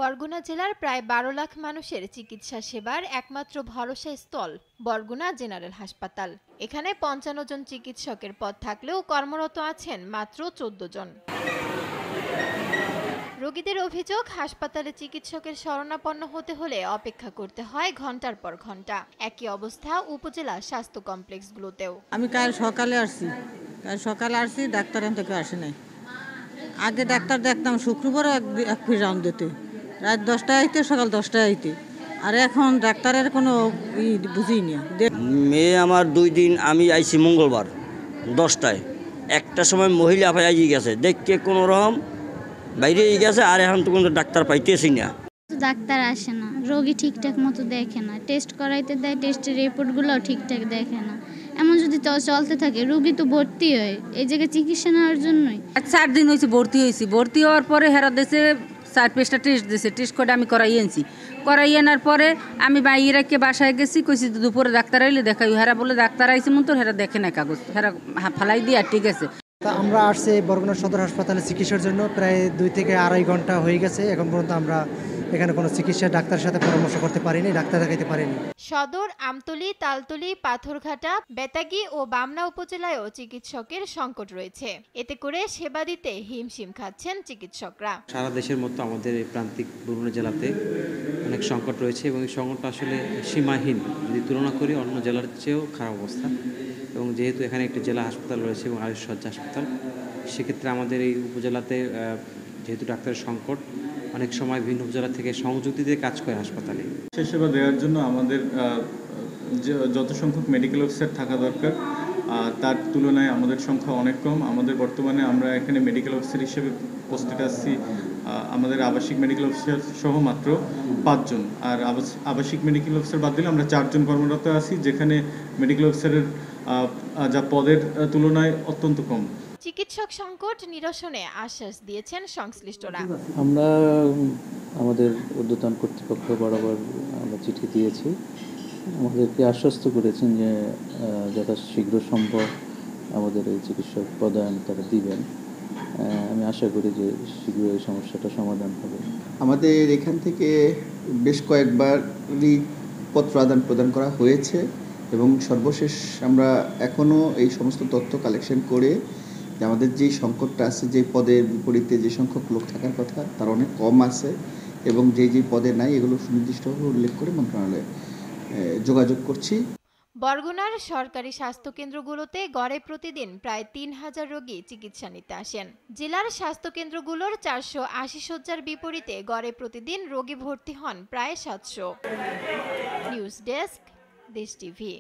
বরগুনা জেলার প্রায় ১২ লাখ মানুষের চিকিৎসা সেবার একমাত্র ভরসা স্থল বরগুনা জেনারেল হাসপাতাল। এখানে ৫৫ জন চিকিৎসকের পদ থাকলেও কর্মরত আছেন মাত্র ১৪ জন। রোগীদের অভিযোগ, হাসপাতালে চিকিৎসকের শরণাপন্ন হতে হলে অপেক্ষা করতে হয় ঘন্টার পর ঘন্টা। একই অবস্থা উপজেলা স্বাস্থ্য কমপ্লেক্সগুলোতেও। আমি কাল সকালে আসছি, ডাক্তার এখান থেকে আসে নাই। আগে ডাক্তার দেখতাম শুক্রবার এক রাউন্ড দিতে, রাত 10টায় আইতে, সকাল 10টায় আইতে। আর এখন ডাক্তারের কোনো বুঝিনি। মেয়ে আমার 2 দিন, আমি আইছি মঙ্গলবার 10টায়, একটা সময় মহিলা পাই গেছে, দেখকে কোনো রকম বাইরে গেছে। আর এখন তো কোনো ডাক্তার পাইতেছি না। ডাক্তার আসে না, রোগী ঠিকঠাক মতো দেখে না, টেস্ট করাইতে দেয়, টেস্টের রিপোর্টগুলো ঠিকঠাক দেখে না। এমন যদি চলতে থাকে রোগী তো ভর্তি হয় এই জায়গায় চিকিৎসা নেওয়ার জন্যই। 4 দিন হয়েছে ভর্তি হওয়ার পরে হেরা দেশে 4-5টা টেস্ট দিয়েছে। টেস্ট করে আমি করাই আনার পরে আমি বাইরে বাসায় গেছি, কইছি দুপুরে ডাক্তার আইলে দেখাই। হেরা বলে ডাক্তার আইছে মন তো হেরা দেখে না কাগজ, হেরা ফালাই দিয়ে আর ঠিক আছে। আমরা আসছি বরগুনা সদর হাসপাতালে চিকিৎসার জন্য। প্রায় 2 থেকে 2.5 ঘন্টা হয়ে গেছে। এখন পর্যন্ত আমরা এখানে কোনো চিকিৎসা ডাক্তারের সাথে পরামর্শ করতে পারিনি, ডাক্তার দেখাইতে পারিনি। সদর, আমতলী, তালতলী, পাথরঘাটা, বেতাগী ও বামনা উপজেলায়ও চিকিৎসকের সংকট রয়েছে। এতে করে সেবা দিতে হিমশিম খাচ্ছেন চিকিৎসকরা। সারা দেশের মতো আমাদের এই প্রান্তিক বরগুনা জেলাতে অনেক সংকট রয়েছে এবং এই সংকটটা আসলে সীমাহীন। যদি তুলনা করি অন্য জেলার চেয়েও খারাপ অবস্থা। এবং যেহেতু এখানে একটি জেলা হাসপাতাল রয়েছে এবং আয়ুষ সজ্জা হাসপাতাল, সেক্ষেত্রে আমাদের এই উপজেলাতে যেহেতু ডাক্তারের সংকট, অনেক সময় বিভিন্ন উপজেলা থেকে সংযুক্তি দিয়ে কাজ করে হাসপাতালে। সেবা দেওয়ার জন্য আমাদের যত সংখ্যক মেডিকেল অফিসার থাকা দরকার তার তুলনায় আমাদের সংখ্যা অনেক কম। আমাদের বর্তমানে আমরা এখানে মেডিকেল অফিসার হিসেবে পোস্টেড আছি আমাদের আবাসিক মেডিকেল অফিসার সহ মাত্র 5 জন। আর আবাসিক মেডিকেল অফিসার বাদ দিলে আমরা 4 জন কর্মরত আছি, যেখানে মেডিকেল অফিসারের যা পদের তুলনায় অত্যন্ত কম। চিকিৎসক সংকট নিরসনে আশ্বাস দিয়েছেন সংশ্লিষ্টরা। আমরা আমাদের ঊর্ধ্বতন কর্তৃপক্ষ বরাবর আমরা চিঠি দিয়েছি, আমাদেরকে আশ্বস্ত করেছেন যে যথাশীঘ্র সম্ভব আমাদের এই চিকিৎসক পদায়ন তারা দিবেন। আমি আশা করি যে শীঘ্র এই সমস্যাটা সমাধান হবে। আমাদের এখান থেকে বেশ কয়েকবারই পত্র আদান প্রদান করা হয়েছে এবং সর্বশেষ আমরা এখনও এই সমস্ত তথ্য কালেকশন করে যে আমাদের যে সংকটটা আছে, যে পদের বিপরীতে যে সংখ্যক লোক থাকার কথা তার অনেক কম আছে এবং যে পদে নাই এগুলো সুনির্দিষ্টভাবে উল্লেখ করে মন্ত্রণালয়ে যোগাযোগ করছি। বরগুনার সরকারি স্বাস্থ্যকেন্দ্রগুলোতে গড়ে প্রতিদিন প্রায় 3000 রোগী চিকিৎসা নিতে আসেন। জেলার স্বাস্থ্যকেন্দ্রগুলোর 480 শয্যার বিপরীতে গড়ে প্রতিদিন রোগী ভর্তি হন প্রায় 700। নিউজ ডেস্ক, দেশ টিভি।